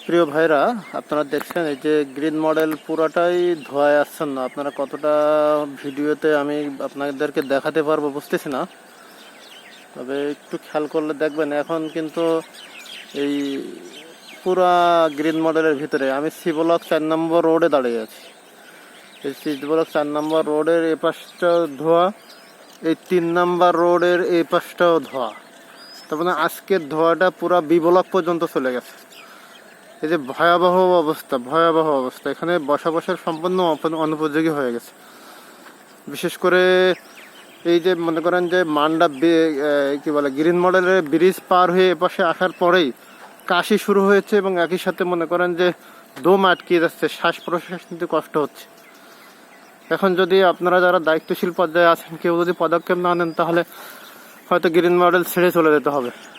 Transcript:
প্রিয় ভাইরা, আপনারা দেখছেন এই যে গ্রিন মডেল পুরাটাই ধোঁয়ায় আচ্ছন্ন। আপনারা কতটা ভিডিওতে আমি আপনাদেরকে দেখাতে পারবো বুঝতেছি না, তবে একটু খেয়াল করলে দেখবেন এখন কিন্তু এই পুরা গ্রিন মডেলের ভিতরে আমি সি ব্লক 4 নম্বর রোডে দাঁড়িয়ে আছি। এই সি ব্লক 4 নম্বর রোডের এই পাশটাও ধোঁয়া, এই 3 নম্বর রোডের এই পাশটাও ধোঁয়া। তার মানে আজকের ধোঁয়াটা পুরা বি ব্লক পর্যন্ত চলে গেছে। এই যে ভয়াবহ অবস্থা, এখানে বসবাসের সম্পূর্ণ অনুপযোগী হয়ে গেছে। বিশেষ করে এই যে মনে করেন যে মান্ডা কি বলে গ্রিন মডেলের ব্রিজ পার হয়ে এপাশে আসার পরেই কাশি শুরু হয়েছে, এবং একই সাথে মনে করেন যে দম আটকে যাচ্ছে, শ্বাস প্রশ্বাস নিতে কষ্ট হচ্ছে। এখন যদি আপনারা যারা দায়িত্বশীল পর্যায়ে আছেন কেউ যদি পদক্ষেপ না নেন, তাহলে হয়তো গ্রিন মডেল ছেড়ে চলে যেতে হবে।